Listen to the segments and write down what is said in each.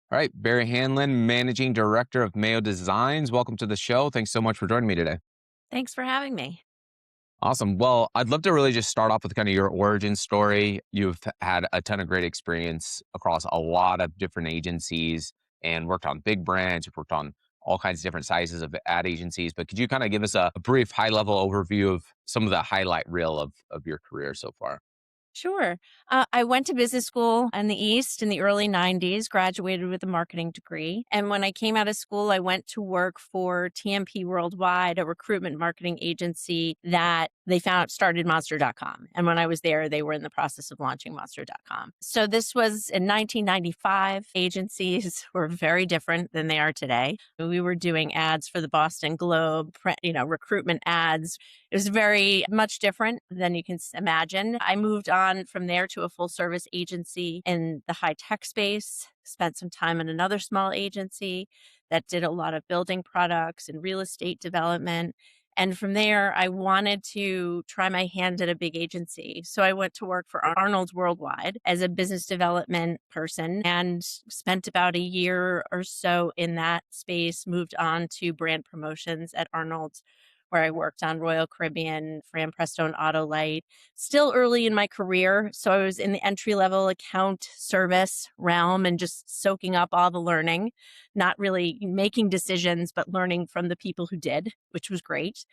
All right, Barrie Hanlon, Managing Director of MAYO Designs. Welcome to the show. Thanks so much for joining me today. Thanks for having me. Awesome. Well, I'd love to really just start off with kind of your origin story. You've had a ton of great experience across a lot of different agencies and worked on big brands. You've worked on all kinds of different sizes of ad agencies. But could you kind of give us a brief high level overview of some of the highlight reel of your career so far? Sure. I went to business school in the East in the early 90s, graduated with a marketing degree. And when I came out of school, I went to work for TMP Worldwide, a recruitment marketing agency that they found started Monster.com. And when I was there, they were in the process of launching Monster.com. So this was in 1995. Agencies were very different than they are today. We were doing ads for the Boston Globe, recruitment ads. It was very much different than you can imagine. I moved on from there to a full service agency in the high tech space, spent some time in another small agency that did a lot of building products and real estate development. And from there, I wanted to try my hand at a big agency. So I went to work for Arnold's Worldwide as a business development person and spent about a year or so in that space, moved on to brand promotions at Arnold's where I worked on Royal Caribbean, Fran Presto, and Autolite. Still early in my career, so I was in the entry level account service realm and just soaking up all the learning, not really making decisions, but learning from the people who did, which was great.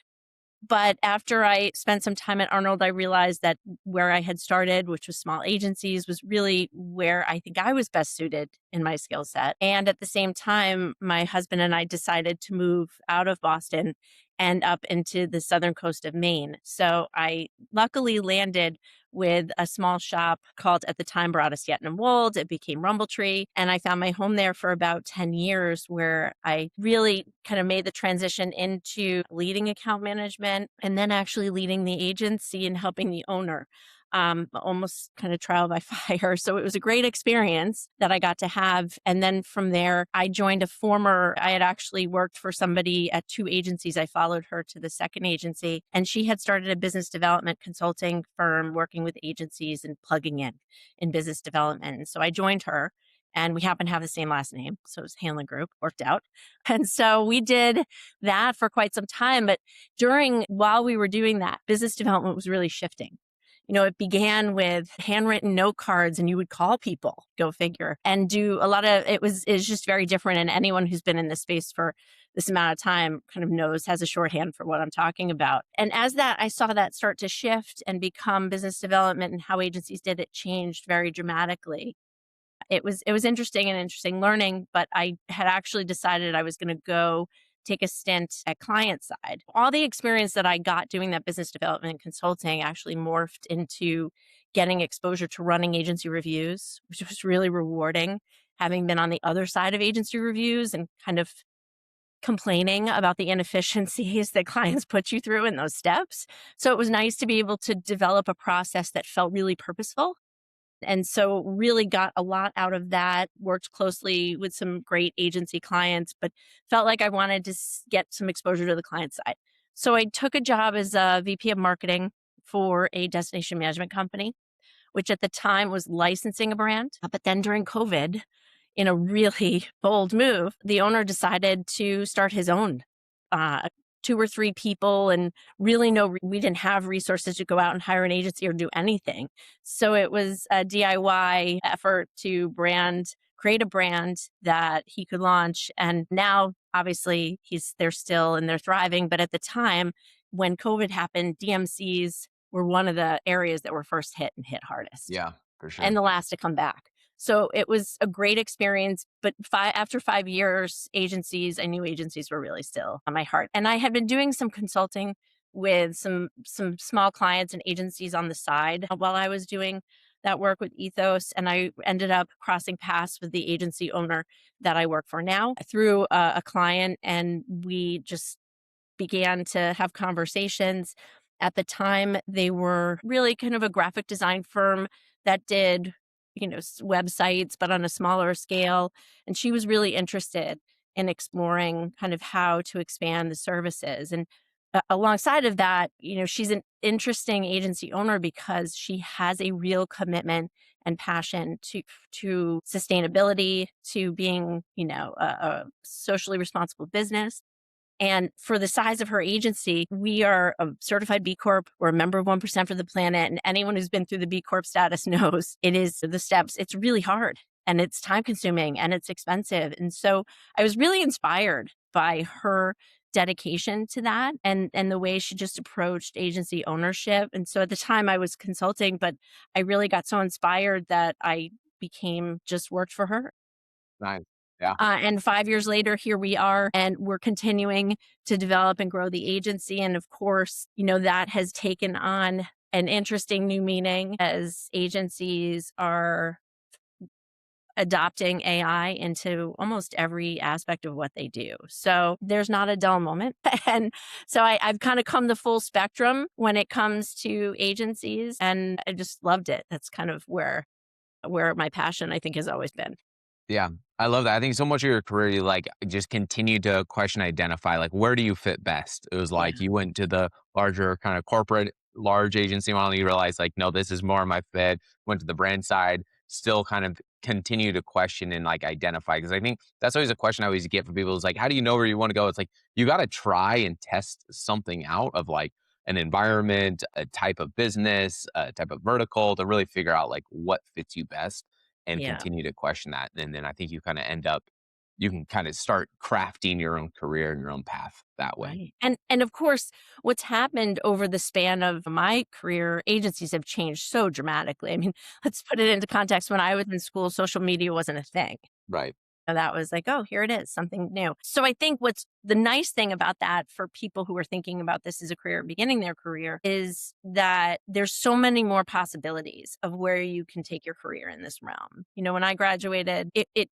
But after I spent some time at Arnold, I realized that where I had started, which was small agencies, was really where I think I was best suited in my skill set. And at the same time, my husband and I decided to move out of Boston and up into the southern coast of Maine. So I luckily landed with a small shop called, at the time, Broadus Yetton and Wold. It became Rumbletree. And I found my home there for about 10 years, where I really kind of made the transition into leading account management and then actually leading the agency and helping the owner. Almost kind of trial by fire. So it was a great experience that I got to have. And then from there, I had actually worked for somebody at two agencies. I followed her to the second agency, and she had started a business development consulting firm working with agencies and plugging in business development. And so I joined her. And we happen to have the same last name. So it was Hanlon Group, worked out. And so we did that for quite some time. But while we were doing that, business development was really shifting. It began with handwritten note cards and you would call people, go figure, and do a lot of it's just very different. And anyone who's been in this space for this amount of time kind of has a shorthand for what I'm talking about. And I saw that start to shift and become business development, and how agencies did it changed very dramatically. It was interesting learning, but I had actually decided I was going to go take a stint at client side. All the experience that I got doing that business development and consulting actually morphed into getting exposure to running agency reviews, which was really rewarding, having been on the other side of agency reviews and kind of complaining about the inefficiencies that clients put you through in those steps. So it was nice to be able to develop a process that felt really purposeful, and so really got a lot out of that, worked closely with some great agency clients, but felt like I wanted to get some exposure to the client side. So I took a job as a VP of marketing for a destination management company, which at the time was licensing a brand. But then during COVID, in a really bold move, the owner decided to start his own uh, two or three people, and really we didn't have resources to go out and hire an agency or do anything. So it was a DIY effort to create a brand that he could launch. And now obviously they're still and they're thriving. But at the time when COVID happened, DMCs were one of the areas that were first hit and hit hardest Yeah, for and sure. the last to come back. So it was a great experience. But after 5 years, I knew agencies were really still on my heart. And I had been doing some consulting with some small clients and agencies on the side while I was doing that work with Ethos. And I ended up crossing paths with the agency owner that I work for now through a client. And we just began to have conversations. At the time, they were really kind of a graphic design firm that did, websites, but on a smaller scale. And she was really interested in exploring kind of how to expand the services. And alongside of that, she's an interesting agency owner because she has a real commitment and passion to sustainability, to being, a socially responsible business. And for the size of her agency, we are a certified B Corp. We're a member of 1% for the planet. And anyone who's been through the B Corp status knows it is the steps. It's really hard and it's time consuming and it's expensive. And so I was really inspired by her dedication to that and the way she just approached agency ownership. And so at the time I was consulting, but I really got so inspired that I became just worked for her. Nice. Yeah. And 5 years later, here we are, and we're continuing to develop and grow the agency. And of course, that has taken on an interesting new meaning as agencies are adopting AI into almost every aspect of what they do. So there's not a dull moment. And so I've kind of come the full spectrum when it comes to agencies, and I just loved it. That's kind of where my passion, I think, has always been. Yeah, I love that. I think so much of your career, you like just continue to question, identify, like where do you fit best? It was Yeah. like you went to the larger kind of corporate, large agency model. You realized like, no, this is more my fit. Went to the brand side, still kind of continue to question and like identify. Because I think that's always a question I always get from people is like, how do you know where you want to go? It's like you got to try and test something out of like an environment, a type of business, a type of vertical to really figure out like what fits you best and Yeah. continue to question that. And then I think you kind of end up, you can kind of start crafting your own career and your own path that way. Right. And of course, what's happened over the span of my career, agencies have changed so dramatically. I mean, let's put it into context. When I was in school, social media wasn't a thing. Right. And that was like, oh, here it is, something new. So I think what's the nice thing about that for people who are thinking about this as a career, beginning their career, is that there's so many more possibilities of where you can take your career in this realm. When I graduated, it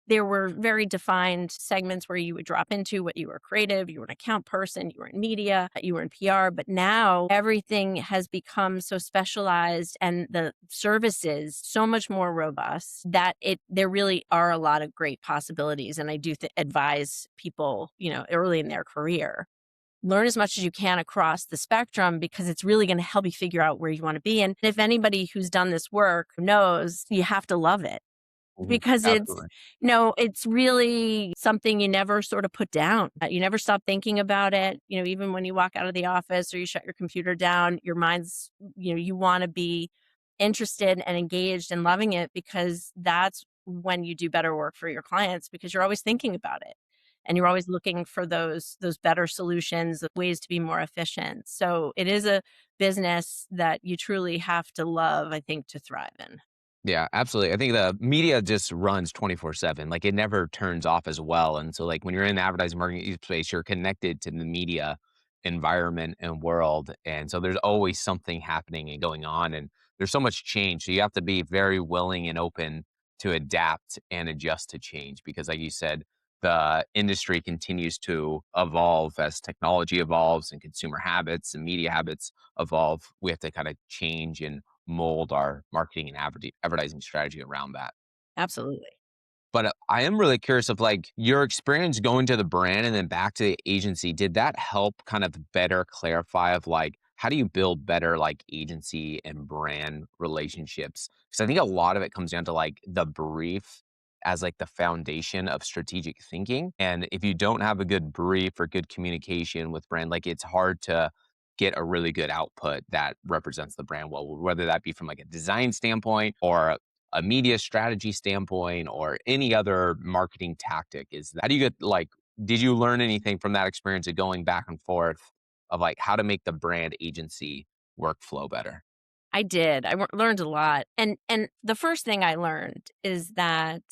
there were very defined segments where you would drop into what you were creative, you were an account person, you were in media, you were in PR, but now everything has become so specialized and the services so much more robust that there really are a lot of great possibilities. And I do advise people, early in their career, learn as much as you can across the spectrum because it's really going to help you figure out where you want to be. And if anybody who's done this work knows, you have to love it Mhm. because Absolutely. it's really something you never sort of put down. You never stop thinking about it. Even when you walk out of the office or you shut your computer down, your mind's, you want to be interested and engaged and loving it because that's when you do better work for your clients because you're always thinking about it. And you're always looking for those better solutions, ways to be more efficient. So it is a business that you truly have to love, I think, to thrive in. Yeah, absolutely. I think the media just runs 24/7. Like it never turns off as well. And so like when you're in the advertising marketing space, you're connected to the media environment and world. And so there's always something happening and going on. And there's so much change. So you have to be very willing and open to adapt and adjust to change because like you said, the industry continues to evolve as technology evolves and consumer habits and media habits evolve. We have to kind of change and mold our marketing and advertising strategy around that. Absolutely. But I am really curious of like your experience going to the brand and then back to the agency. Did that help kind of better clarify of like how do you build better like agency and brand relationships? Because I think a lot of it comes down to like the brief as like the foundation of strategic thinking. And if you don't have a good brief or good communication with brand, like it's hard to get a really good output that represents the brand well, whether that be from like a design standpoint or a media strategy standpoint or any other marketing tactic is how do you get like did you learn anything from that experience of going back and forth of like how to make the brand agency workflow better? I did. Learned a lot. And the first thing I learned is that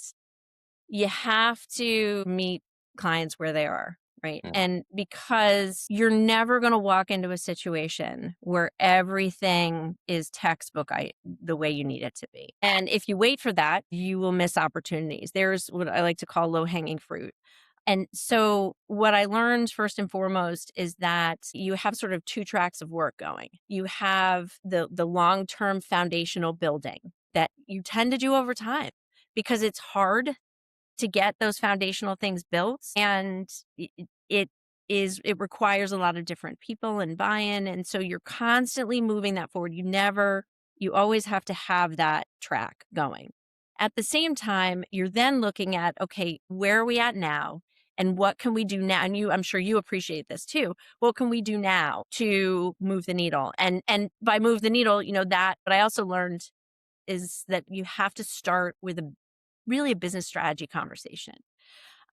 you have to meet clients where they are, right? Mm, And because you're never going to walk into a situation where everything is textbook the way you need it to be. And if you wait for that, you will miss opportunities. There's what I like to call low-hanging fruit. And so what I learned first and foremost is that you have sort of two tracks of work going. You have the long-term foundational building that you tend to do over time because it's hard to get those foundational things built and it it requires a lot of different people and buy-in, and so you're constantly moving that forward. You always have to have that track going. At the same time, you're then looking at, okay, where are we at now? And what can we do now? And I'm sure you appreciate this too. What can we do now to move the needle? And by move the needle, that, but I also learned is that you have to start with a business strategy conversation,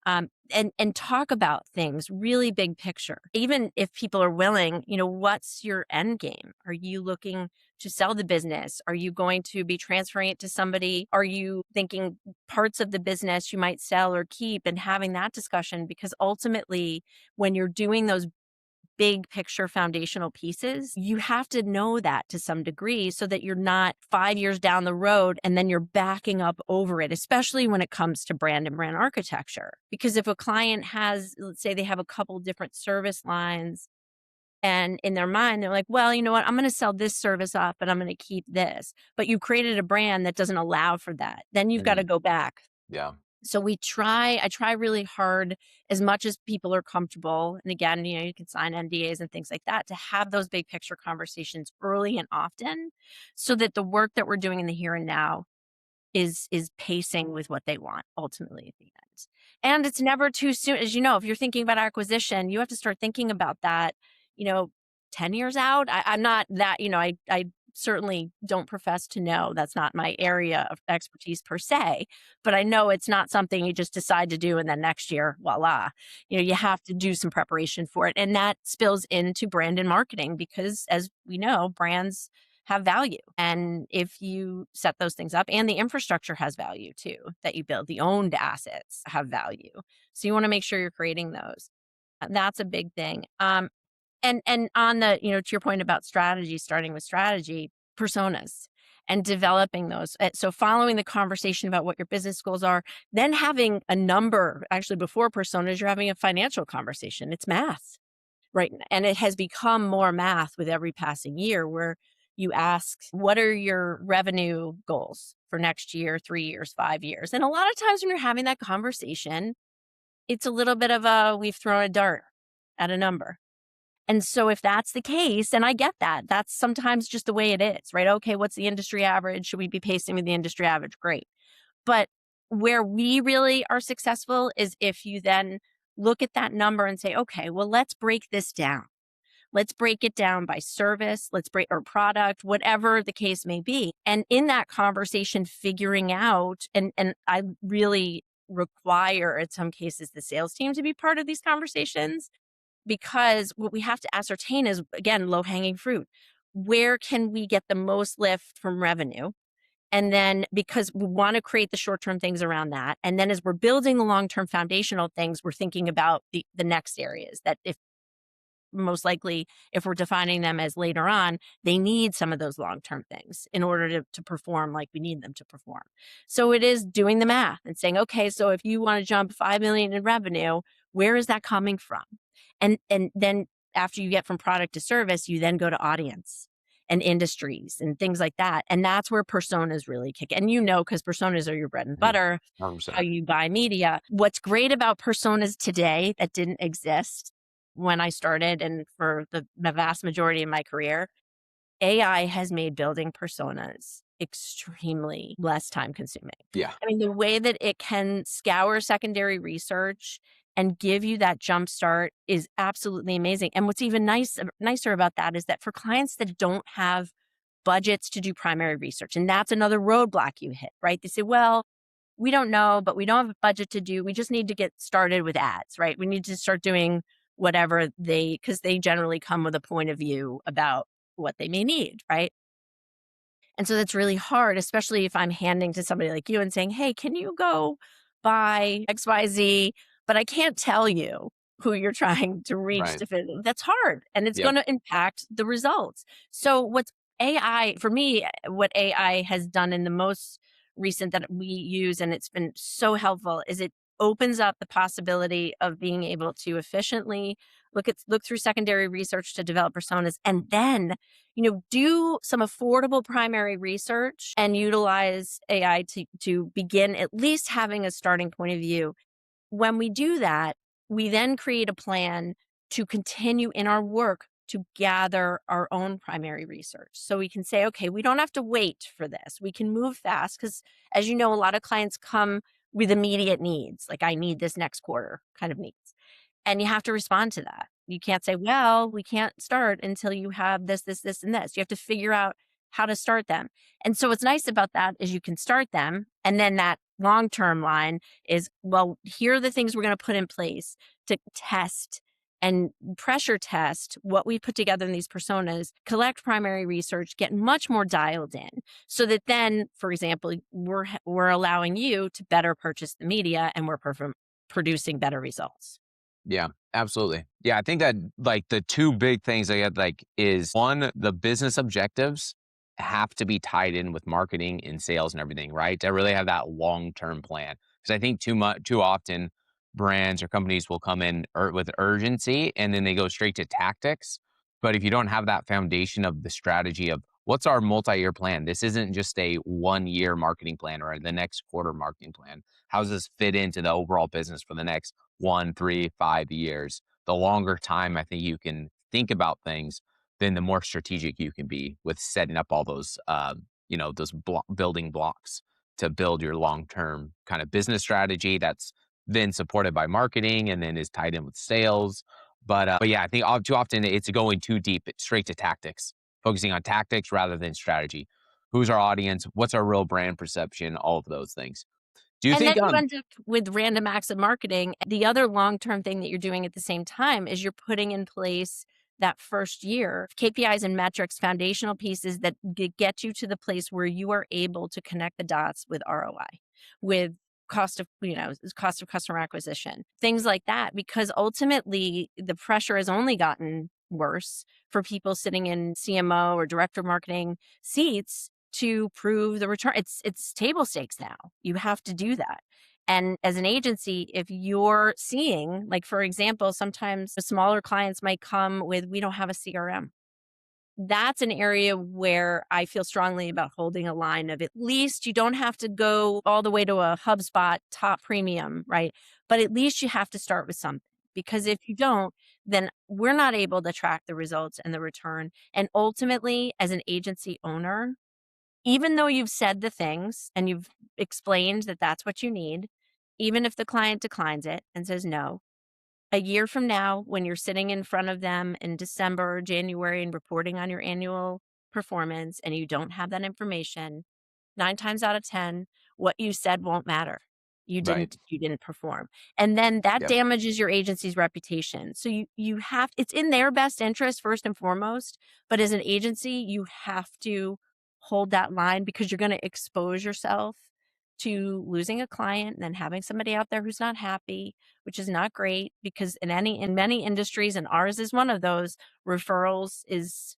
and talk about things really big picture. Even if people are willing, what's your end game? Are you looking to sell the business? Are you going to be transferring it to somebody? Are you thinking parts of the business you might sell or keep, and having that discussion? Because ultimately, when you're doing those big picture foundational pieces, you have to know that to some degree so that you're not 5 years down the road and then you're backing up over it, especially when it comes to brand and brand architecture. Because if a client has, let's say they have a couple different service lines, and in their mind, they're like, well, you know what? I'm going to sell this service off, but I'm going to keep this. But you created a brand that doesn't allow for that. Then you've got to Mhm. go back. Yeah. So I try really hard as much as people are comfortable. And again, you can sign NDAs and things like that to have those big picture conversations early and often so that the work that we're doing in the here and now is pacing with what they want ultimately at the end. And it's never too soon. As you know, if you're thinking about acquisition, you have to start thinking about that, you know, 10 years out. I'm not that, I certainly don't profess to know. That's not my area of expertise per se, but I know it's not something you just decide to do and then next year, voila. You have to do some preparation for it. And that spills into brand and marketing because as we know, brands have value. And if you set those things up, and the infrastructure has value too that you build, the owned assets have value. So you want to make sure you're creating those. That's a big thing. And on the, to your point about strategy, starting with strategy, personas and developing those. So following the conversation about what your business goals are, then having a number, actually before personas, you're having a financial conversation. It's math. Right. And it has become more math with every passing year where you ask, what are your revenue goals for next year, 3 years, 5 years? And a lot of times when you're having that conversation, it's a little bit of we've thrown a dart at a number. And so if that's the case, and I get that, that's sometimes just the way it is, right? Okay, what's the industry average? Should we be pacing with the industry average? Great. But where we really are successful is if you then look at that number and say, okay, well, let's break this down. Let's break it down by service, let's break or product, whatever the case may be. And in that conversation, figuring out, and I really require in some cases the sales team to be part of these conversations because what we have to ascertain is again, low hanging fruit. Where can we get the most lift from revenue? And then because we want to create the short term things around that. And then as we're building the long term foundational things, we're thinking about the next areas that if most likely, if we're defining them as later on, they need some of those long term things in order to perform like we need them to perform. So it is doing the math and saying, okay, so if you want to jump 5 million in revenue, where is that coming from? And then after you get from product to service, you then go to audience and industries and things like that. And that's where personas really kick. And because personas are your bread and Mhm. butter, how 100%. you buy media. What's great about personas today that didn't exist when I started and for the vast majority of my career, AI has made building personas extremely less time consuming. Yeah. I mean, the way that it can scour secondary research and give you that jump start is absolutely amazing. And what's even nicer about that is that for clients that don't have budgets to do primary research, and that's another roadblock you hit, right? They say, well, we don't know, but we don't have a budget to do. We just need to get started with ads, right? We need to start doing whatever because they generally come with a point of view about what they may need, right? And so that's really hard, especially if I'm handing to somebody like you and saying, hey, can you go buy XYZ? But I can't tell you who you're trying to reach Right. to fit. That's hard and it's Yep. going to impact the results. So what's AI for me, what AI has done in the most recent that we use, and it's been so helpful, is it opens up the possibility of being able to efficiently look through secondary research to develop personas and then do some affordable primary research and utilize AI to begin at least having a starting point of view. When we do that, we then create a plan to continue in our work to gather our own primary research. So we can say, okay, we don't have to wait for this. We can move fast because, as you know, a lot of clients come with immediate needs, like I need this next quarter kind of needs. And you have to respond to that. You can't say, well, we can't start until you have this, this, this, and this. You have to figure out how to start them. And so what's nice about that is you can start them. And then that long term line is, well, here are the things we're going to put in place to test and pressure test what we put together in these personas, collect primary research, get much more dialed in so that then, for example, we're allowing you to better purchase the media and we're producing better results. Yeah, absolutely. Yeah, I think that like the two big things I get like is one, the business objectives have to be tied in with marketing and sales and everything, right? To really have that long-term plan. Because I think too often brands or companies will come in with urgency and then they go straight to tactics. But if you don't have that foundation of the strategy of what's our multi-year plan? This isn't just a 1 year marketing plan or the next quarter marketing plan. How does this fit into the overall business for the next 1, 3, 5 years? The longer time I think you can think about things, then the more strategic you can be with setting up all those, those building blocks to build your long term kind of business strategy that's then supported by marketing and then is tied in with sales. But yeah, I think too often it's going too deep, it's straight to tactics, focusing on tactics rather than strategy. Who's our audience? What's our real brand perception? All of those things. Do you And think then you end up with random acts of marketing. The other long-term thing that you're doing at the same time is you're putting in place that first year KPIs and metrics, foundational pieces that get you to the place where you are able to connect the dots with ROI, with cost of customer acquisition, things like that, because ultimately the pressure has only gotten worse for people sitting in CMO or director of marketing seats to prove the return. It's table stakes now. You have to do that. And as an agency, if you're seeing, like for example, sometimes the smaller clients might come with, we don't have a CRM. That's an area where I feel strongly about holding a line of at least you don't have to go all the way to a HubSpot top premium, right? But at least you have to start with something. Because if you don't, then we're not able to track the results and the return. And ultimately, as an agency owner, even though you've said the things and you've explained that that's what you need, even if the client declines it and says no, a year from now, when you're sitting in front of them in December or January and reporting on your annual performance and you don't have that information, 9 times out of 10, what you said won't matter. right? You didn't perform. And then that Yep. damages your agency's reputation. So you have it's in their best interest first and foremost, but as an agency, you have to hold that line because you're gonna expose yourself to losing a client and then having somebody out there who's not happy, which is not great because in many industries, and ours is one of those, referrals is,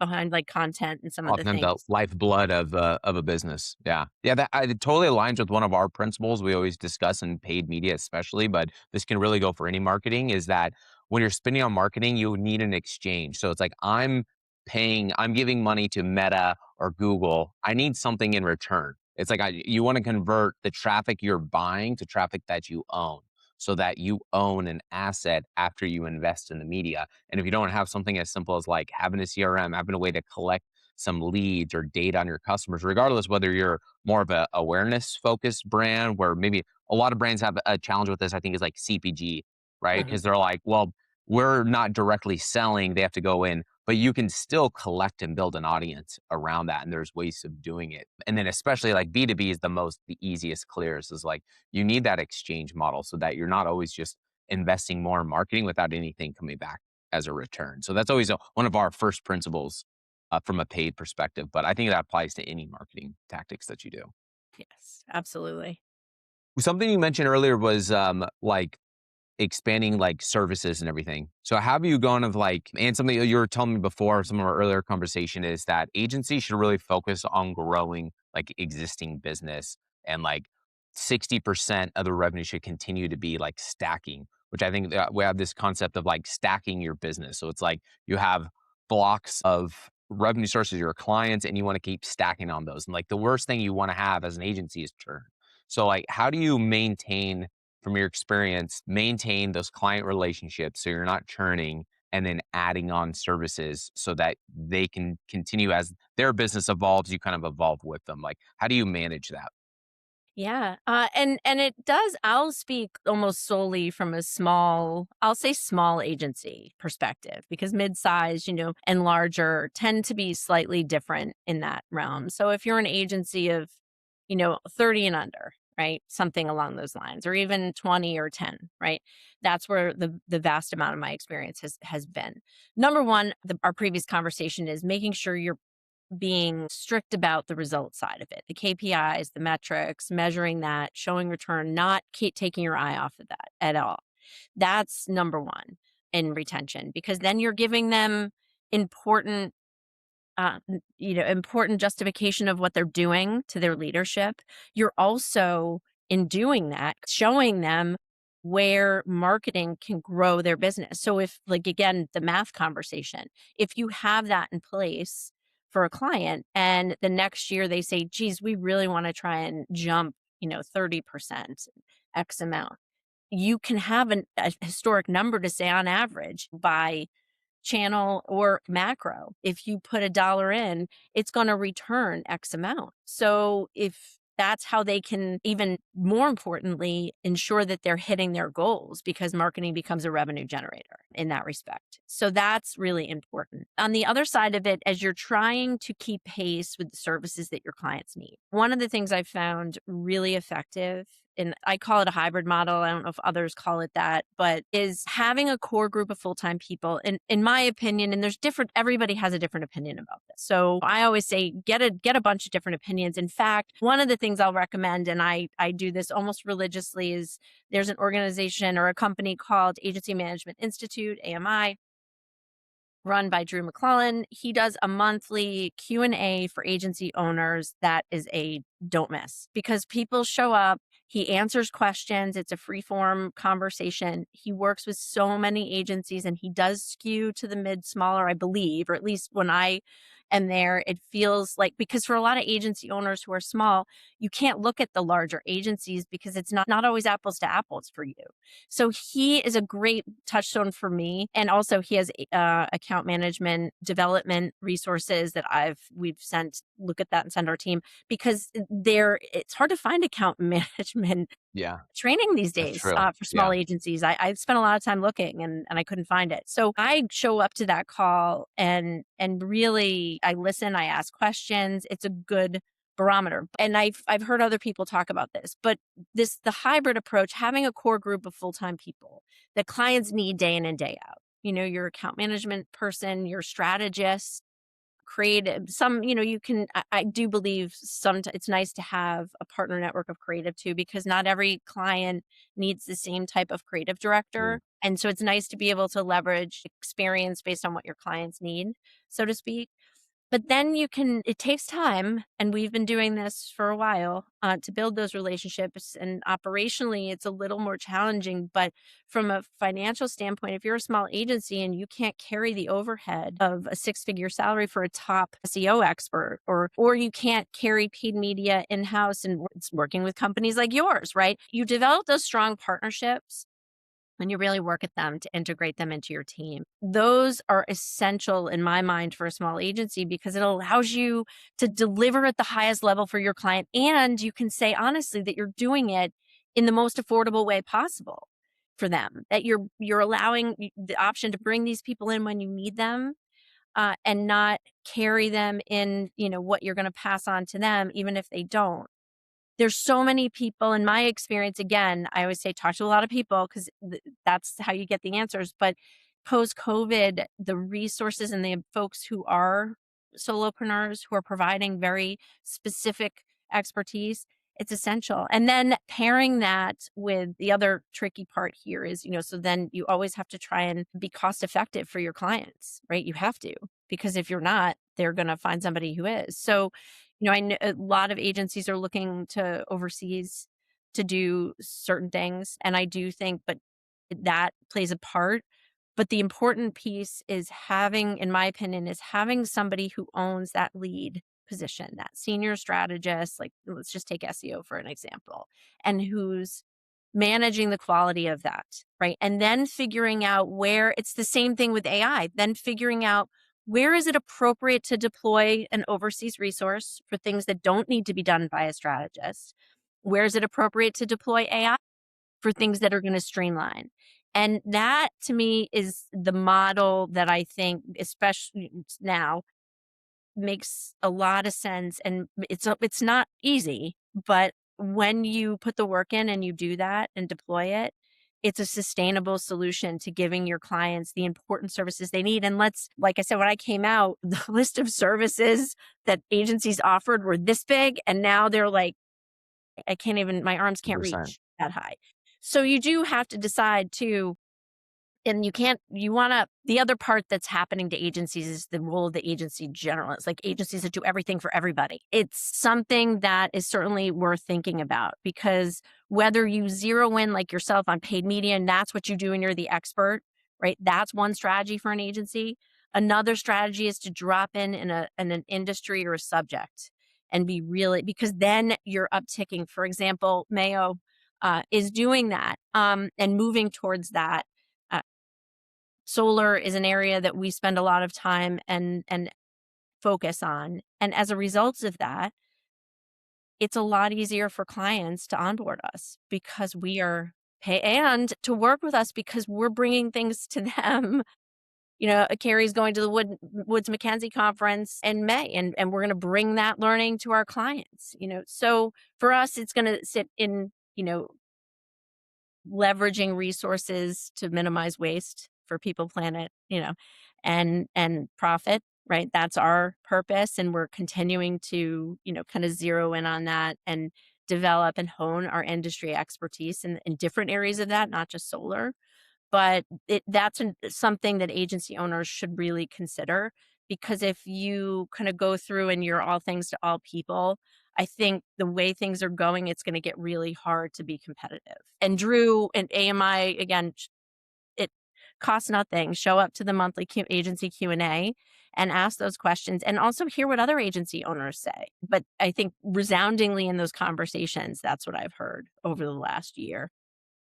behind like content and some of the Often the things. lifeblood of a business. Yeah. Yeah, that it totally aligns with one of our principles we always discuss in paid media especially, but this can really go for any marketing, is that when you're spending on marketing, you need an exchange. So it's like I'm giving money to Meta or Google. I need something in return. It's like you wanna convert the traffic you're buying to traffic that you own, so that you own an asset after you invest in the media. And if you don't have something as simple as like having a CRM, having a way to collect some leads or data on your customers, regardless whether you're more of a awareness focused brand, where maybe a lot of brands have a challenge with this, I think is like CPG, right? Mhm. Because they're like, well, we're not directly selling, they have to go in, but you can still collect and build an audience around that. And there's ways of doing it. And then especially like B2B is the easiest, clearest, is like you need that exchange model so that you're not always just investing more in marketing without anything coming back as a return. So that's always one of our first principles from a paid perspective. But I think that applies to any marketing tactics that you do. Yes, absolutely. Something you mentioned earlier was like expanding like services and everything. So have you gone of like, and something that you were telling me before, some of our earlier conversation is that agencies should really focus on growing like existing business, and like 60% of the revenue should continue to be like stacking, which I think that we have this concept of like stacking your business. So it's like you have blocks of revenue sources, your clients, and you want to keep stacking on those. And like the worst thing you want to have as an agency is churn. So like how do you maintain from your experience, maintain those client relationships so you're not churning and then adding on services so that they can continue as their business evolves, you kind of evolve with them? Like, how do you manage that? Yeah, and it does I'll speak almost solely from a small I'll say small agency perspective because mid-size, and larger tend to be slightly different in that realm. So if you're an agency of, 30 and under, right? Something along those lines, or even 20 or 10, right? That's where the vast amount of my experience has been. Number one, our previous conversation is making sure you're being strict about the results side of it, the KPIs, the metrics, measuring that, showing return, not keep taking your eye off of that at all. That's number one in retention because then you're giving them important important justification of what they're doing to their leadership. You're also, in doing that, showing them where marketing can grow their business. So, if, like, again, the math conversation, if you have that in place for a client and the next year they say, geez, we really want to try and jump, 30%, X amount, you can have a historic number to say on average by channel or macro. If you put a dollar in, it's going to return X amount. So if that's how they can, even more importantly, ensure that they're hitting their goals because marketing becomes a revenue generator in that respect. So that's really important. On the other side of it, as you're trying to keep pace with the services that your clients need, one of the things I've found really effective, and I call it a hybrid model. I don't know if others call it that, but is having a core group of full-time people. In my opinion, and there's different, everybody has a different opinion about this. So I always say get a bunch of different opinions. In fact, one of the things I'll recommend, and I do this almost religiously, is there's an organization or a company called Agency Management Institute, AMI, run by Drew McClellan. He does a monthly Q&A for agency owners that is a don't miss because people show up, he answers questions, it's a free form conversation. He works with so many agencies and he does skew to the mid smaller, I believe, or at least when I am there, it feels like, because for a lot of agency owners who are small, you can't look at the larger agencies because it's not always apples to apples for you. So he is a great touchstone for me. And also he has account management development resources that we've sent, look at that and send our team because it's hard to find account management Yeah, training these that's days true. for small Yeah. agencies. I spent a lot of time looking and I couldn't find it. So I show up to that call and really I listen, I ask questions. It's a good barometer. And I've heard other people talk about this, but the hybrid approach, having a core group of full-time people that clients need day in and day out. Your account management person, your strategist, creative, some, you can, I do believe it's nice to have a partner network of creative too, because not every client needs the same type of creative Mm. director. And so it's nice to be able to leverage experience based on what your clients need, so to speak. But then it takes time, and we've been doing this for a while, to build those relationships. And operationally, it's a little more challenging. But from a financial standpoint, if you're a small agency and you can't carry the overhead of a six-figure salary for a top SEO expert, or you can't carry paid media in-house and it's working with companies like yours, right? You develop those strong partnerships and you really work at them to integrate them into your team. Those are essential in my mind for a small agency because it allows you to deliver at the highest level for your client. And you can say honestly that you're doing it in the most affordable way possible for them, that you're allowing the option to bring these people in when you need them, and not carry them in, what you're going to pass on to them, even if they don't. There's so many people in my experience, again, I always say talk to a lot of people because that's how you get the answers. But post COVID, the resources and the folks who are solopreneurs who are providing very specific expertise, it's essential. And then pairing that with the other tricky part here is, so then you always have to try and be cost effective for your clients, right? You have to, because if you're not, they're going to find somebody who is. So, I know a lot of agencies are looking to overseas to do certain things. And I do think, but that plays a part. But the important piece is having, in my opinion, is having somebody who owns that lead position, that senior strategist, like let's just take SEO for an example, and who's managing the quality of that, right? And then figuring out where it's the same thing with AI, then figuring out where is it appropriate to deploy an overseas resource for things that don't need to be done by a strategist? Where is it appropriate to deploy AI for things that are going to streamline? And that to me is the model that I think, especially now, makes a lot of sense, and it's not easy, but when you put the work in and you do that and deploy it, it's a sustainable solution to giving your clients the important services they need. And let's like I said, when I came out, the list of services that agencies offered were this big, and now they're like, I can't even my arms can't 100%. reach that high. So you do have to decide too, and you can't you wanna the other part that's happening to agencies is the role of the agency generalist, like agencies that do everything for everybody. It's something that is certainly worth thinking about because whether you zero in like yourself on paid media and that's what you do and you're the expert, right? That's one strategy for an agency. Another strategy is to drop in an industry or a subject and be really because then you're upticking. For example, Mayo is doing that and moving towards that. Uh, Solar is an area that we spend a lot of time and focus on, and as a result of that, it's a lot easier for clients to onboard us because we are pay and to work with us because we're bringing things to them. Carrie's going to the Woods Mackenzie conference in May, and we're gonna bring that learning to our clients, So, for us, it's gonna sit in, leveraging resources to minimize waste for people, planet, and profit, right? That's our purpose, and we're continuing to, kind of zero in on that and develop and hone our industry expertise in different areas of that, not just solar. But something that agency owners should really consider because if you kind of go through and you're all things to all people, I think the way things are going, it's going to get really hard to be competitive. And Drew and AMI, again, it costs nothing. Show up to the monthly agency Q&A and ask those questions and also hear what other agency owners say. But I think resoundingly in those conversations, that's what I've heard over the last year.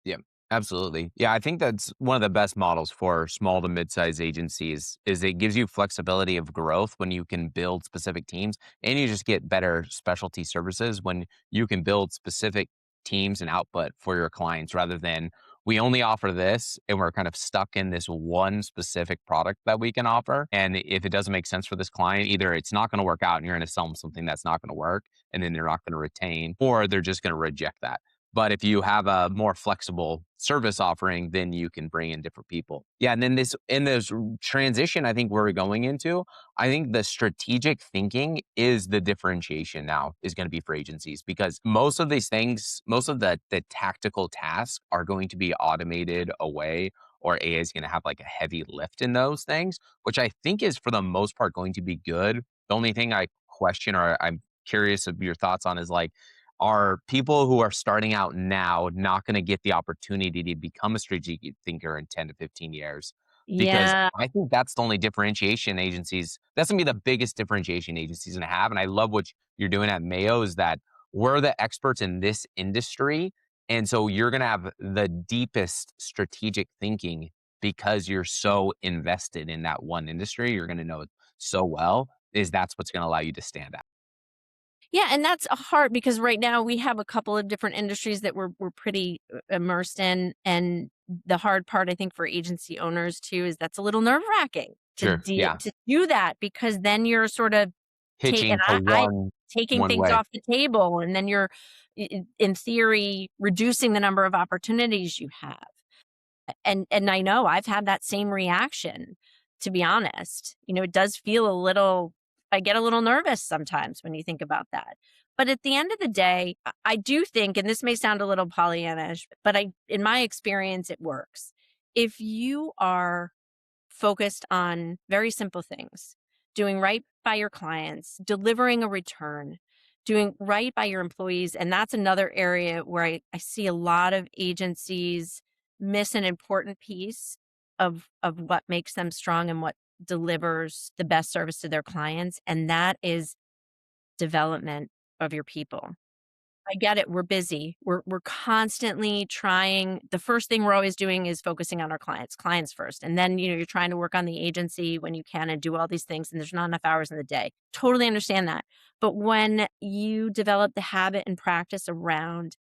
Yeah, absolutely. Yeah, I think that's one of the best models for small to mid-sized agencies is it gives you flexibility of growth when you can build specific teams and you just get better specialty services when you can build specific teams and output for your clients rather than we only offer this and we're kind of stuck in this one specific product that we can offer. And if it doesn't make sense for this client, either it's not going to work out and you're going to sell them something that's not going to work and then they're not going to retain, or they're just going to reject that. But if you have a more flexible service offering, then you can bring in different people. Yeah, and then this transition, I think where we're going into, I think the strategic thinking is the differentiation now is going to be for agencies because most of these things, most of the tactical tasks are going to be automated away or AI is going to have like a heavy lift in those things, which I think is for the most part going to be good. The only thing I question or I'm curious of your thoughts on is like are people who are starting out now not going to get the opportunity to become a strategic thinker in 10 to 15 years? Because Yeah. I think that's the only differentiation agencies, that's going to be the biggest differentiation agencies going to have. And I love what you're doing at Mayo is that we're the experts in this industry. And so you're going to have the deepest strategic thinking because you're so invested in that one industry. You're going to know it so well, is that's what's going to allow you to stand out. Yeah, and that's hard because right now we have a couple of different industries that we're pretty immersed in, and the hard part I think for agency owners too is that's a little nerve wracking Sure. Yeah. to do that because then you're sort of take and Pitching to I one taking one things way. off the table, and then you're in theory reducing the number of opportunities you have. And I know I've had that same reaction, to be honest. It does feel a little I get a little nervous sometimes when you think about that. But at the end of the day, I do think, and this may sound a little Pollyannish, but in my experience, it works. If you are focused on very simple things, doing right by your clients, delivering a return, doing right by your employees. And that's another area where I see a lot of agencies miss an important piece of what makes them strong and what delivers the best service to their clients. And that is development of your people. I get it. We're busy. We're constantly trying. The first thing we're always doing is focusing on our clients first. And then, you're trying to work on the agency when you can and do all these things and there's not enough hours in the day. Totally understand that. But when you develop the habit and practice around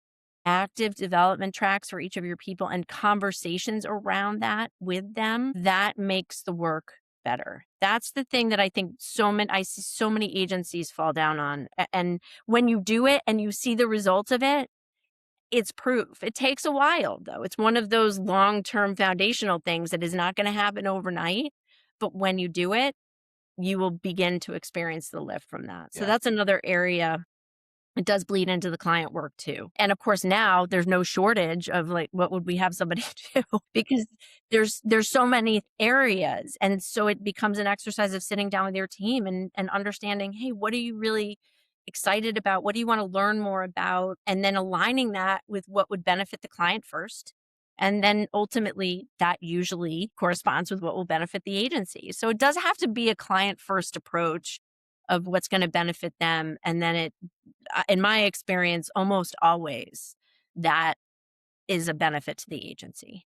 active development tracks for each of your people and conversations around that with them, that makes the work better. That's the thing that I see so many agencies fall down on. And when you do it and you see the results of it, it's proof. It takes a while though. It's one of those long-term foundational things that is not going to happen overnight. But when you do it, you will begin to experience the lift from that. So Yeah. that's another area. It does bleed into the client work too. And of course, now there's no shortage of like, what would we have somebody do? Because there's so many areas. And so it becomes an exercise of sitting down with your team and understanding, hey, what are you really excited about? What do you want to learn more about? And then aligning that with what would benefit the client first. And then ultimately that usually corresponds with what will benefit the agency. So it does have to be a client first approach of what's going to benefit them. And then in my experience, almost always that is a benefit to the agency.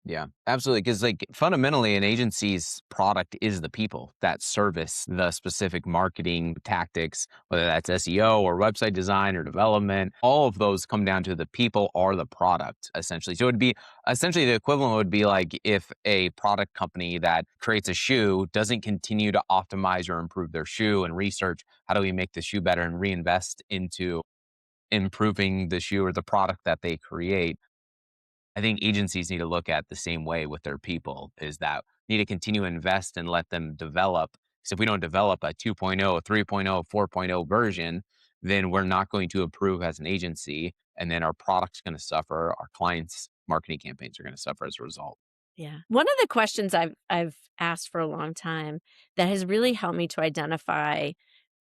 Yeah, absolutely. Because, like, fundamentally, an agency's product is the people that service the specific marketing tactics, whether that's SEO or website design or development. All of those come down to the people are the product, essentially. So it'd be essentially the equivalent would be like if a product company that creates a shoe doesn't continue to optimize or improve their shoe and research how do we make the shoe better and reinvest into improving the shoe or the product that they create. I think agencies need to look at the same way with their people is that need to continue to invest and let them develop. Because if we don't develop a 2.0, a 3.0, 4.0 version, then we're not going to improve as an agency. And then our product's going to suffer. Our clients' marketing campaigns are going to suffer as a result. Yeah. One of the questions I've asked for a long time that has really helped me to identify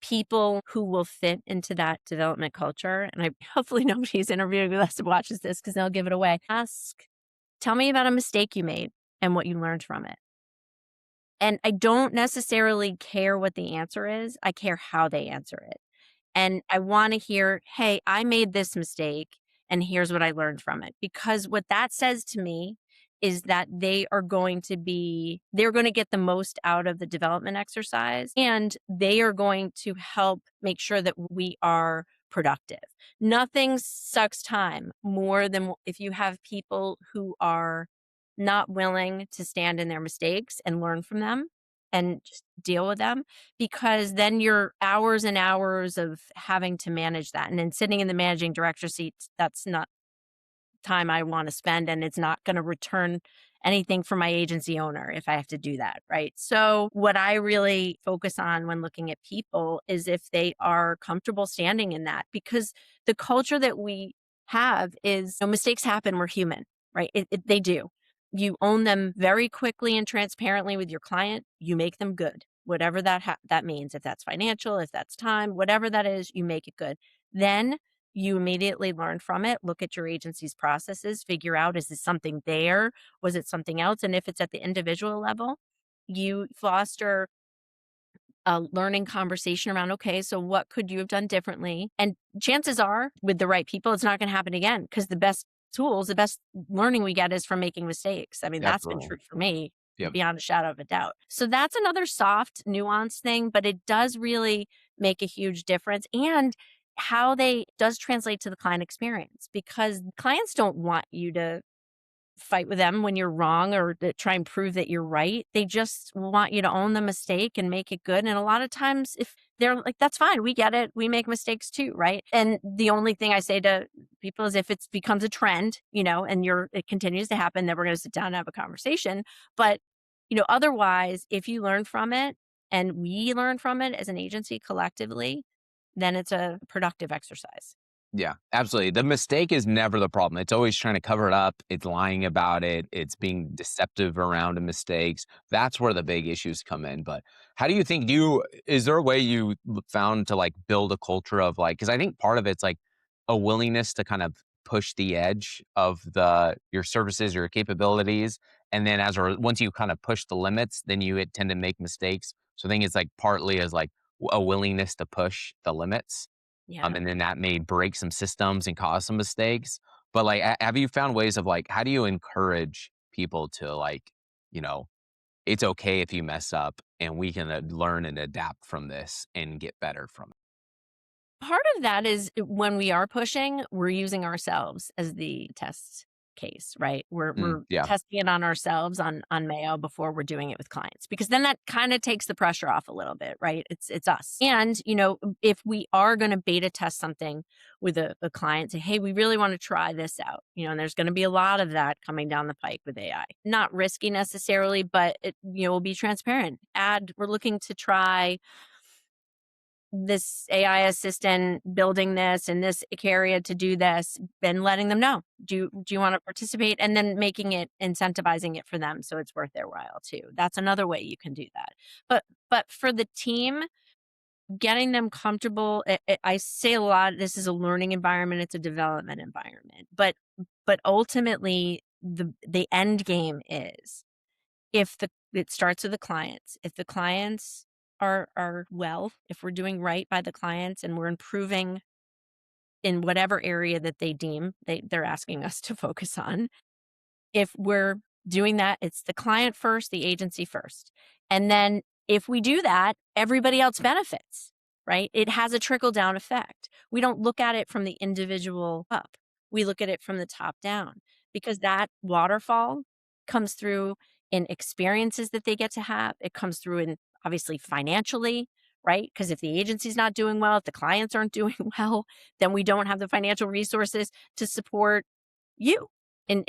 people who will fit into that development culture, and I hopefully nobody's interviewing with us watches this because they'll give it away. Tell me about a mistake you made and what you learned from it. And I don't necessarily care what the answer is. I care how they answer it. And I want to hear, hey, I made this mistake and here's what I learned from it. Because what that says to me is that they're going to get the most out of the development exercise and they are going to help make sure that we are productive. Nothing sucks time more than if you have people who are not willing to stand in their mistakes and learn from them and just deal with them because then you're hours and hours of having to manage that. And then sitting in the managing director seat, that's not time I want to spend. And it's not going to return anything for my agency owner if I have to do that. Right. So, what I really focus on when looking at people is if they are comfortable standing in that because the culture that we have is mistakes happen. We're human, right? They do. You own them very quickly and transparently with your client. You make them good, whatever that means. If that's financial, if that's time, whatever that is, you make it good. Then you immediately learn from it. Look at your agency's processes. Figure out is this something there? Was it something else? And if it's at the individual level, you foster a learning conversation around, okay, so what could you have done differently? And chances are, with the right people, it's not going to happen again because the best learning we get is from making mistakes. I mean, that's been Absolutely. true for me Yep. beyond a shadow of a doubt. So that's another soft, nuanced thing, but it does really make a huge difference. And how they does translate to the client experience because clients don't want you to fight with them when you're wrong or to try and prove that you're right. They just want you to own the mistake and make it good. And a lot of times, if they're like, that's fine, we get it. We make mistakes too, right? And the only thing I say to people is if it becomes a trend, and it continues to happen, then we're going to sit down and have a conversation. But, otherwise, if you learn from it and we learn from it as an agency collectively, then it's a productive exercise. Yeah, absolutely. The mistake is never the problem. It's always trying to cover it up. It's lying about it. It's being deceptive around the mistakes. That's where the big issues come in. But how do you think is there a way you found to like build a culture of like, because I think part of it's like a willingness to kind of push the edge of your services, your capabilities. And then once you kind of push the limits, then you tend to make mistakes. So I think it's like partly as like a willingness to push the limits. Yeah. And then that may break some systems and cause some mistakes. But like, have you found ways of like, how do you encourage people to like, you know, it's okay if you mess up and we can learn and adapt from this and get better from it? Part of that is when we are pushing, we're using ourselves as the test case, right? We're Yeah, testing it on ourselves on Mayo before we're doing it with clients because then that kind of takes the pressure off a little bit, right? It's us. And, if we are going to beta test something with a client, say, hey, we really want to try this out, and there's going to be a lot of that coming down the pike with AI. Not risky necessarily, but we'll be transparent. We're looking to try this AI assistant building this in this area to do this, and letting them know, do you want to participate? And then making it incentivizing it for them so it's worth their while too. That's another way you can do that. But for the team, getting them comfortable, I say a lot, this is a learning environment, it's a development environment. But ultimately the end game is if the it starts with the clients. If the clients are well, if we're doing right by the clients and we're improving in whatever area that they deem they're asking us to focus on, if we're doing that, it's the client first, the agency first. And then if we do that, everybody else benefits, right? It has a trickle down effect. We don't look at it from the individual up. We look at it from the top down because that waterfall comes through in experiences that they get to have. It comes through in obviously financially, right? Because if the agency's not doing well, if the clients aren't doing well, then we don't have the financial resources to support you and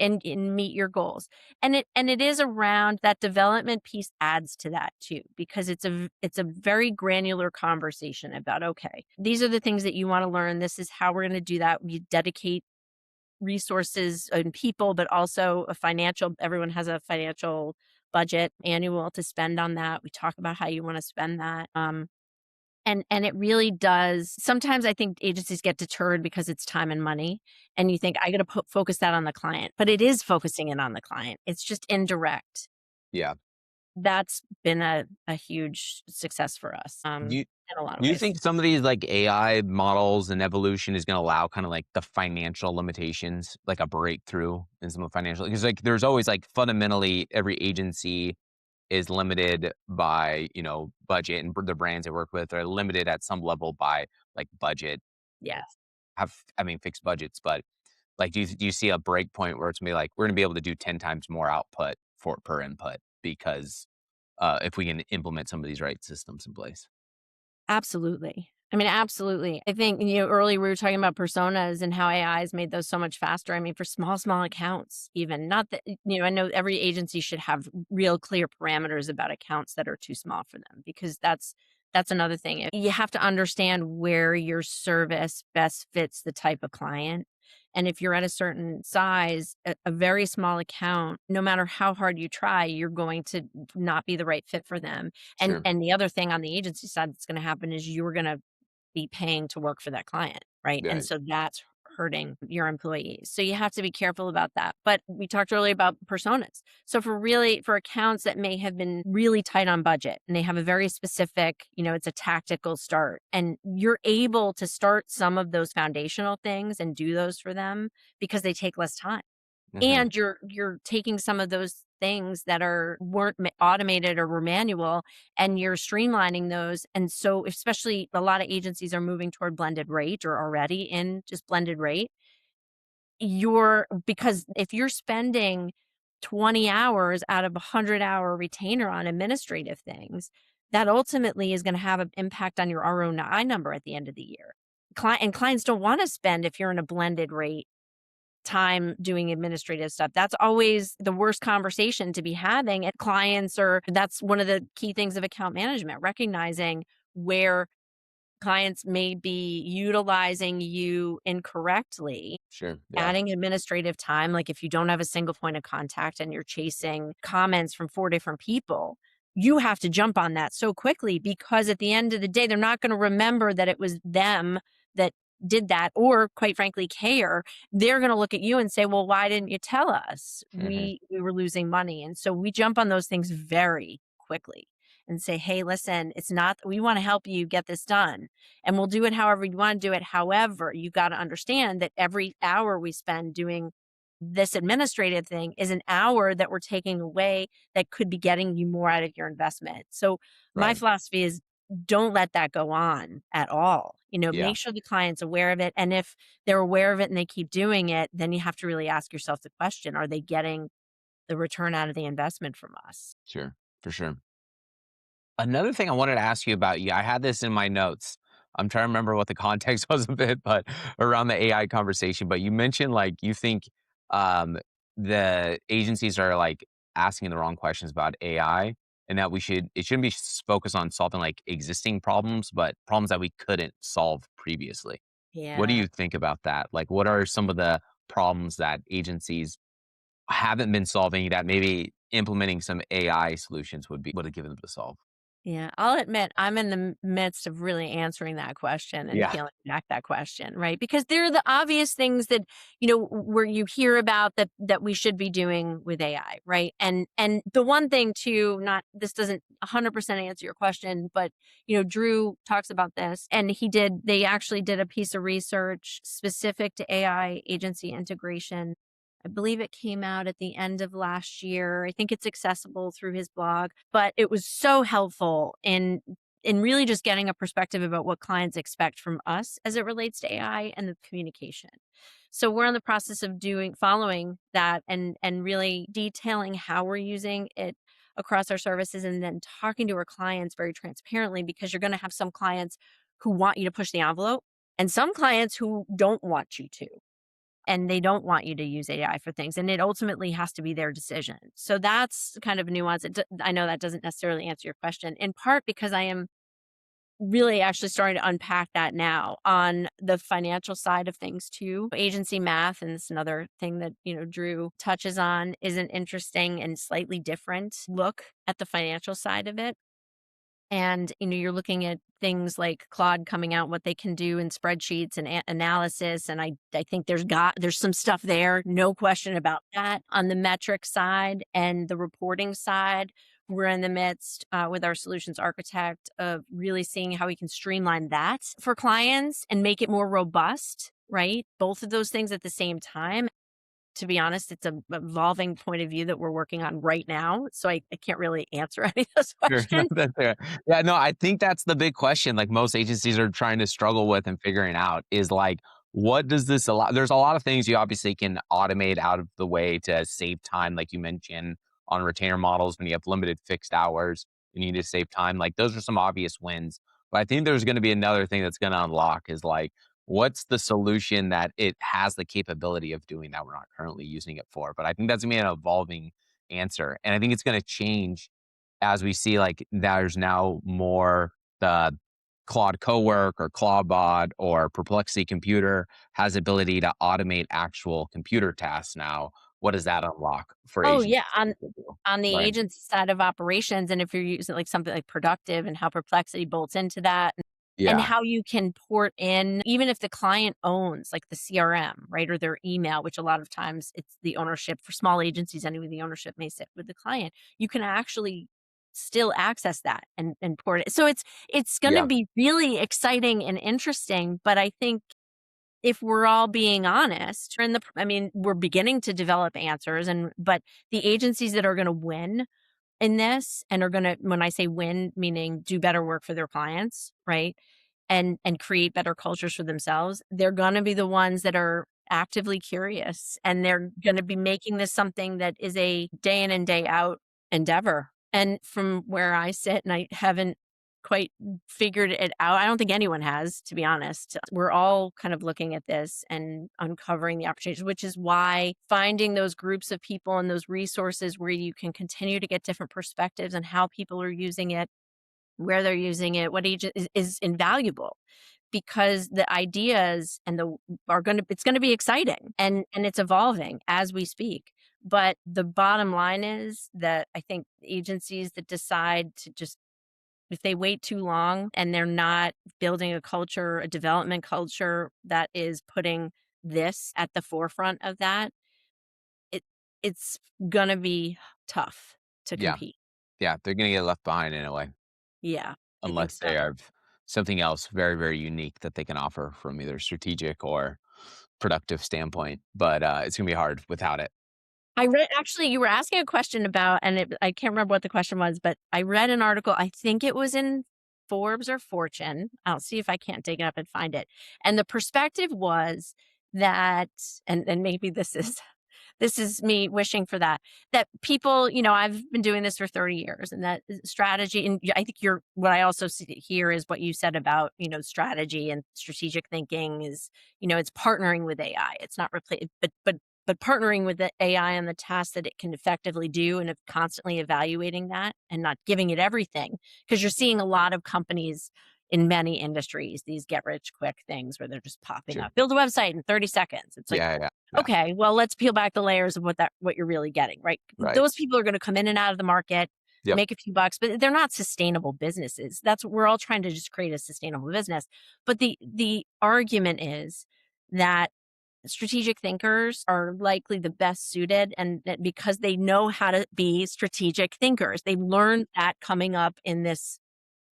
meet your goals. And it is around that development piece adds to that too, because it's a very granular conversation about, okay, these are the things that you want to learn. This is how we're going to do that. We dedicate resources and people, but also everyone has a financial budget annual to spend on that. We talk about how you want to spend that. And it really does sometimes I think agencies get deterred because it's time and money, and you think, "I gotta focus that on the client," but it is focusing it on the client, it's just indirect. yeah. That's been a huge success for us, Do you in a lot of do you ways. think some of these like AI models and evolution is going to allow kind of like the financial limitations, like a breakthrough in some of the financial? Because like there's always like fundamentally every agency is limited by, budget, and the brands they work with are limited at some level by like budget, Yes. fixed budgets. But like, do you see a break point where it's gonna be like we're gonna be able to do 10 times more output for per input because if we can implement some of these right systems in place? Absolutely. I mean, absolutely. I think, earlier we were talking about personas and how AI has made those so much faster. I mean, for small accounts, even not that, I know every agency should have real clear parameters about accounts that are too small for them because that's another thing. You have to understand where your service best fits the type of client. And if you're at a certain size, a very small account, no matter how hard you try, you're going to not be the right fit for them. And Sure. and the other thing on the agency side that's gonna happen is you're gonna be paying to work for that client, right? And Right. so that's hurting your employees. So you have to be careful about that. But we talked earlier about personas. So for accounts that may have been really tight on budget and they have a very specific, it's a tactical start and you're able to start some of those foundational things and do those for them because they take less time. Hmm. And you're taking some of those things that weren't automated or were manual, and you're streamlining those, and so especially a lot of agencies are moving toward blended rate or already in just blended rate. Because if you're spending 20 hours out of a 100-hour retainer on administrative things, that ultimately is gonna have an impact on your ROI number at the end of the year. Clients don't wanna spend if you're in a blended rate time doing administrative stuff. That's always the worst conversation to be having at clients, or that's one of the key things of account management, recognizing where clients may be utilizing you incorrectly. Sure. Yeah. Adding administrative time, like if you don't have a single point of contact and you're chasing comments from 4 different people, you have to jump on that so quickly because at the end of the day, they're not gonna remember that it was them that did that or, quite frankly, care. They're gonna look at you and say, "Well, why didn't you tell us? Hmm. We were losing money." And so we jump on those things very quickly. and say, hey, listen, it's not, we want to help you get this done. And we'll do it however you want to do it. However, you got to understand that every hour we spend doing this administrative thing is an hour that we're taking away that could be getting you more out of your investment. So my Right. philosophy is don't let that go on at all. Yeah. Make sure the client's aware of it. And if they're aware of it and they keep doing it, then you have to really ask yourself the question, are they getting the return out of the investment from us? Sure. For sure. Another thing I wanted to ask you about, yeah, I had this in my notes. I'm trying to remember what the context was a bit, but around the AI conversation. But you mentioned like you think um, the agencies are like asking the wrong questions about AI, and that it shouldn't be focused on solving like existing problems, but problems that we couldn't solve previously. What do Yeah. you think about that? Like, what are some of the problems that agencies haven't been solving that maybe implementing some AI solutions would have given them to solve? Yeah, I'll admit I'm in the midst of really answering that question and Yeah. peeling back that question, right? Because they're the obvious things that, where you hear about that we should be doing with AI, right? And the one thing too, not this doesn't 100% answer your question, but Drew talks about this and they actually did a piece of research specific to AI agency integration. I believe it came out at the end of last year. I think it's accessible through his blog, but it was so helpful in really just getting a perspective about what clients expect from us as it relates to AI and the communication. So we're in the process of following that and really detailing how we're using it across our services and then talking to our clients very transparently because you're going to have some clients who want you to push the envelope and some clients who don't want you to and they don't want you to use AI for things, and it ultimately has to be their decision. So that's kind of nuance. I know that doesn't necessarily answer your question, in part because I am really actually starting to unpack that now on the financial side of things too. Agency math, and it's another thing that, Drew touches on, is an interesting and slightly different look at the financial side of it. And, you're looking at things like Claude coming out, what they can do in spreadsheets and analysis. And I think there's some stuff there, no question about that. On the metric side and the reporting side, we're in the midst with our solutions architect of really seeing how we can streamline that for clients and make it more robust, right? Both of those things at the same time. To be honest, it's a evolving point of view that we're working on right now. So I can't really answer any of those Sure. No, questions. that's fair. Yeah, no, I think that's the big question, like, most agencies are trying to struggle with and figuring out is, like, what does this allow there's a lot of things you obviously can automate out of the way to save time, like you mentioned, on retainer models when you have limited fixed hours, you need to save time, like, those are some obvious wins. But I think there's gonna be another thing that's gonna unlock is, like, what's the solution that it has the capability of doing that we're not currently using it for? But I think that's gonna be an evolving answer, and I think it's gonna change as we see, like, there's now more the Claude Cowork or Clawbot or Perplexity Computer has ability to automate actual computer tasks now. What does that unlock for Oh, agents yeah, to do? on the Right. agency side of operations, and if you're using, like, something like Productive and how Perplexity bolts into that, and Yeah. how you can port in even if the client owns, like, the CRM, right, or their email, which a lot of times it's the ownership for small agencies anyway, the ownership may sit with the client. You can actually still access that and port it. So it's gonna Yeah. be really exciting and interesting, but I think if we're all being honest, I mean, we're beginning to develop answers but the agencies that are gonna win in this and are gonna, when I say win, meaning do better work for their clients, right? And create better cultures for themselves, they're gonna be the ones that are actively curious, and they're gonna be making this something that is a day in and day out endeavor. And from where I sit, and I haven't quite figured it out, I don't think anyone has, to be honest. We're all kind of looking at this and uncovering the opportunities, which is why finding those groups of people and those resources where you can continue to get different perspectives on how people are using it, where they're using it, what age is invaluable because the ideas and the are going to it's going to be exciting and it's evolving as we speak. But the bottom line is that I think agencies that decide to just, if they wait too long and they're not building a culture, a development culture that is putting this at the forefront of that, it it's gonna be tough to Yeah. compete. Yeah, they're gonna get left behind in a way, Yeah, I think unless so. they have something else very, very unique that they can offer from either strategic or productive standpoint, but, it's gonna be hard without it. I read actually, you were asking a question about and I can't remember what the question was, but I read an article, I think it was in Forbes or Fortune. I'll see if I can't dig it up and find it. And the perspective was that and maybe this is me wishing for that. That people, I've been doing this for 30 years and that strategy. And I think what I also see here is what you said about, strategy and strategic thinking is, it's partnering with AI. It's not replace, but partnering with the AI on the tasks that it can effectively do and constantly evaluating that and not giving it everything. Because you're seeing a lot of companies in many industries, these get rich quick things where they're just popping Sure. up, build a website in 30 seconds. It's like, Yeah, yeah, yeah. okay, well, let's peel back the layers of what you're really getting, right? Right. Those people are gonna come in and out of the market, Yep. make a few bucks, but they're not sustainable businesses. That's we're all trying to just create a sustainable business. But the argument is that strategic thinkers are likely the best suited and that because they know how to be strategic thinkers. They learned that coming up in this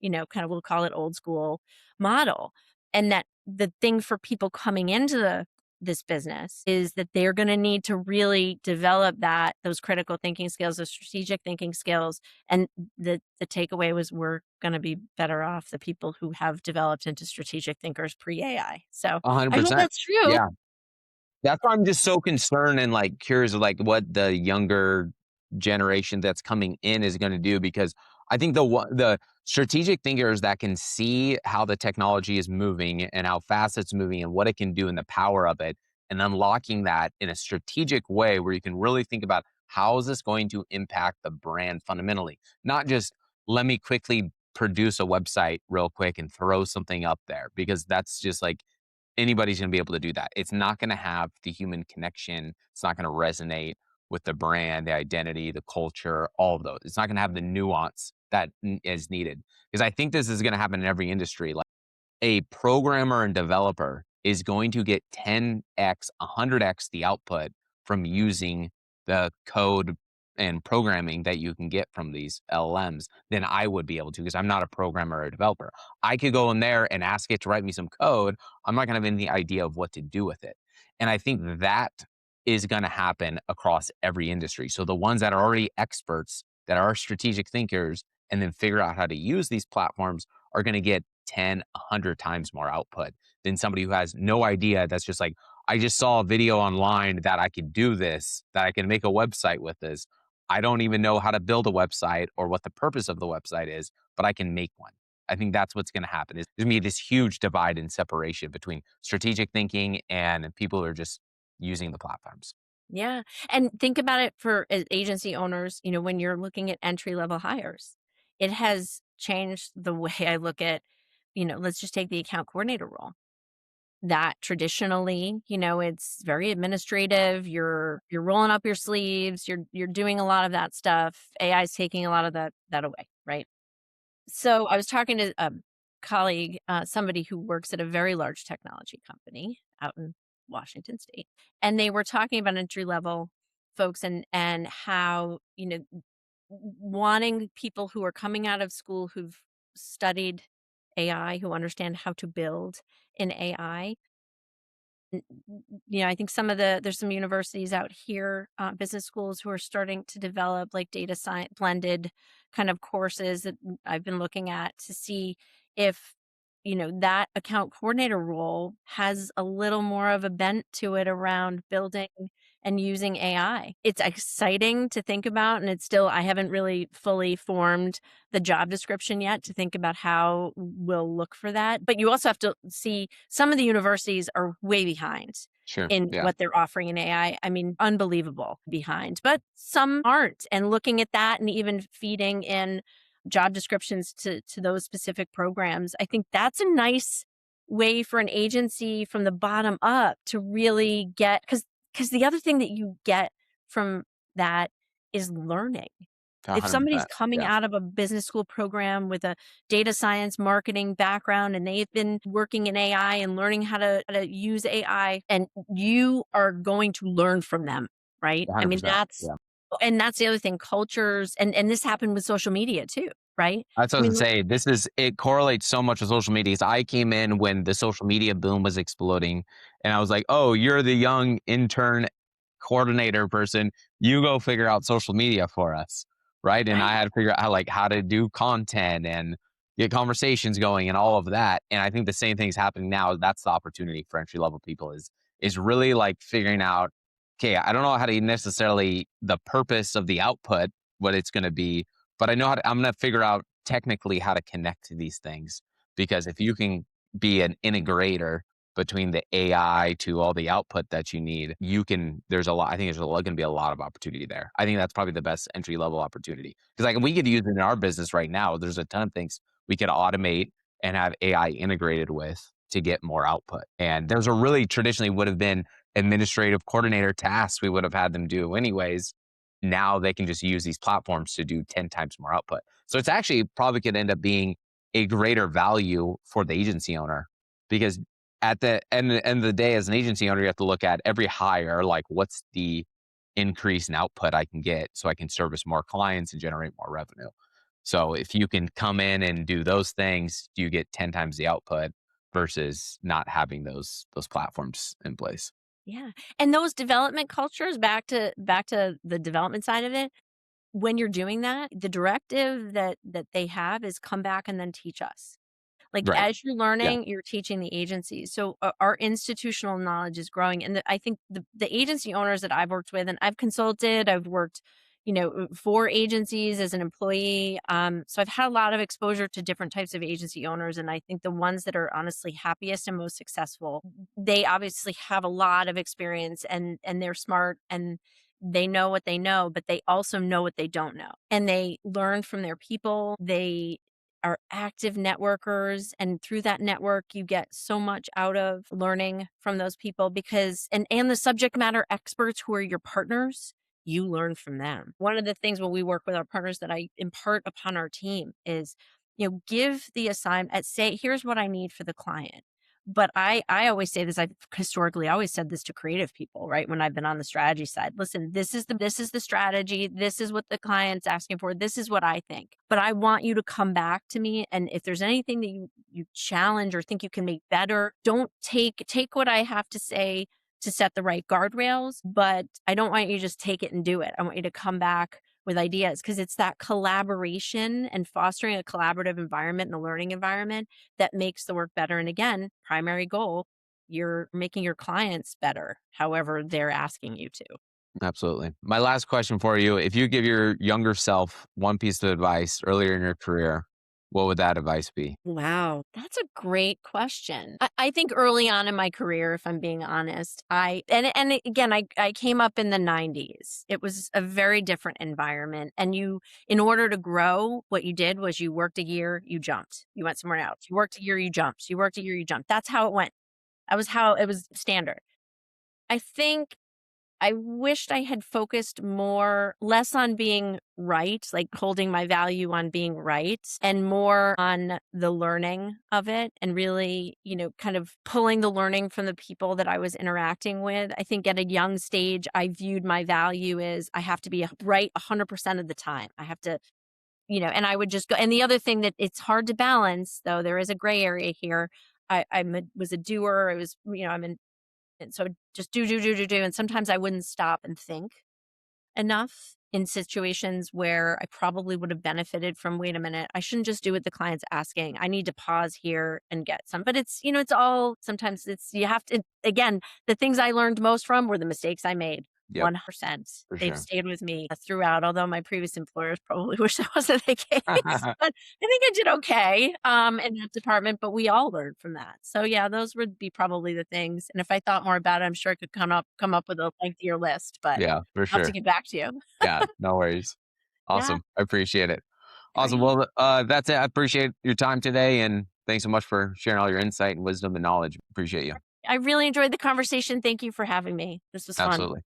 kind of we'll call it old school model. And that the thing for people coming into this business is that they're going to need to really develop those critical thinking skills, those strategic thinking skills. And the takeaway was we're going to be better off the people who have developed into strategic thinkers pre AI. So I hope 100%. that's true. Yeah. That's why I'm just so concerned and, like, curious of, like, what the younger generation that's coming in is gonna do because I think the strategic thinkers that can see how the technology is moving and how fast it's moving and what it can do and the power of it, and unlocking that in a strategic way where you can really think about how is this going to impact the brand fundamentally? Not just, "Let me quickly produce a website real quick and throw something up there," because that's just, like, anybody's gonna be able to do that. It's not gonna have the human connection. It's not gonna resonate with the brand, the identity, the culture, all of those. It's not gonna have the nuance that is needed. Because I think this is gonna happen in every industry. Like a programmer and developer is going to get 10x, 100x the output from using the code and programming that you can get from these LLMs than I would be able to because I'm not a programmer or developer. I could go in there and ask it to write me some code. I'm not going to have any idea of what to do with it. And I think that is going to happen across every industry. So the ones that are already experts, that are strategic thinkers, and then figure out how to use these platforms are going to get 10, 100 times more output than somebody who has no idea. That's just like, I just saw a video online that I could do this, that I can make a website with this. I don't even know how to build a website or what the purpose of the website is, but I can make one. I think that's what's going to happen. Is there's going to be this huge divide and separation between strategic thinking and people who are just using the platforms. Yeah. And think about it for agency owners, when you're looking at entry level hires, it has changed the way I look at, let's just take the account coordinator role. That traditionally, it's very administrative. You're rolling up your sleeves, you're doing a lot of that stuff. AI is taking a lot of that away, right? So I was talking to a colleague, somebody who works at a very large technology company out in Washington State, and they were talking about entry level folks and how wanting people who are coming out of school who've studied AI, who understand how to build in AI. I think there's some universities out here, business schools who are starting to develop like data science blended kind of courses that I've been looking at to see if, that account coordinator role has a little more of a bent to it around building and using AI. It's exciting to think about, and I haven't really fully formed the job description yet to think about how we'll look for that. But you also have to see some of the universities are way behind Sure. in Yeah. what they're offering in AI. I mean, unbelievable behind, but some aren't. And looking at that and even feeding in job descriptions to those specific programs, I think that's a nice way for an agency from the bottom up to really get because the other thing that you get from that is learning. If somebody's 100%. coming Yeah. out of a business school program with a data science marketing background and they've been working in AI and learning how to use AI, and you are going to learn from them, right? I mean, 100%. that's Yeah. And that's the other thing, cultures, and this happened with social media too, right? That's what I I was mean, gonna say. It correlates so much with social media. So I came in when the social media boom was exploding, and I was like, "Oh, you're the young intern coordinator person. You go figure out social media for us." Right? And I right. had to figure out how to do content and get conversations going and all of that. And I think the same thing's happening now. That's the opportunity for entry level people is really like figuring out, okay, I don't know how to necessarily the purpose of the output, what it's gonna be, but I know I'm gonna figure out technically how to connect to these things. Because if you can be an integrator between the AI to all the output that you need, there's a lot, I think there's going to be a lot of opportunity there. I think that's probably the best entry level opportunity. Because like we could use it in our business right now. There's a ton of things we could automate and have AI integrated with to get more output. And there's a really traditionally would have been administrative coordinator tasks we would have had them do anyways. Now they can just use these platforms to do 10 times more output. So it's actually probably could end up being a greater value for the agency owner because at the end of the day, as an agency owner, you have to look at every hire, like what's the increase in output I can get so I can service more clients and generate more revenue. So if you can come in and do those things, you get 10 times the output versus not having those platforms in place. Yeah. And those development cultures, back to the development side of it, when you're doing that, the directive that they have is come back and then teach us. Like, Right. as you're Yeah. learning, you're teaching the agencies. So, our institutional knowledge is growing, and I think the agency owners that I've worked with, and I've consulted, I've worked, for agencies as an employee. So I've had a lot of exposure to different types of agency owners, and I think the ones that are honestly happiest and most successful, they obviously have a lot of experience, and they're smart, and they know what they know, but they also know what they don't know. And they learn from their people. They are active networkers, and through that network you get so much out of learning from those people, because and the subject matter experts who are your partners, you learn from them. One of the things when we work with our partners that I impart upon our team is, give the assignment, say, here's what I need for the client. But I always say this, I've historically always said this to creative people, right? When I've been on the strategy side, listen, this is the strategy, this is what the client's asking for, this is what I think. But I want you to come back to me. And if there's anything that you challenge or think you can make better, don't take what I have to say to set the right guardrails. But I don't want you to just take it and do it. I want you to come back with ideas, because it's that collaboration and fostering a collaborative environment and a learning environment that makes the work better. And again, primary goal, you're making your clients better, however they're asking you to. Absolutely. My last question for you, if you give your younger self one piece of advice earlier in your career, what would that advice be? Wow, that's a great question. I think early on in my career, if I'm being honest, again, I came up in the 90s. It was a very different environment. And in order to grow, what you did was you worked a year, you jumped. You went somewhere else. You worked a year, you jumped. You worked a year, you jumped. That's how it went. That was how it was standard. I think I wished I had focused less on being right, like holding my value on being right, and more on the learning of it, and really, kind of pulling the learning from the people that I was interacting with. I think at a young stage, I viewed my value as I have to be right 100% of the time. I have to, and I would just go. And the other thing that it's hard to balance, though, there is a gray area here. Was a doer. I was, I'm in and so just do. And sometimes I wouldn't stop and think enough in situations where I probably would have benefited from, wait a minute, I shouldn't just do what the client's asking. I need to pause here and get some. But it's all, sometimes you have to, again, the things I learned most from were the mistakes I made. Yep, 100%. for They've sure. stayed with me throughout, although my previous employers probably wish that wasn't the case. But I think I did okay in that department, but we all learned from that. So yeah, those would be probably the things. And if I thought more about it, I'm sure I could come up with a lengthier list, but Yeah, for I'll have to sure. get back to you. Yeah, no worries. Yeah, Awesome. I appreciate it. Awesome. great. Well, that's it. I appreciate your time today, and thanks so much for sharing all your insight and wisdom and knowledge. Appreciate you. I really enjoyed the conversation. Thank you for having me. This was fun. Absolutely.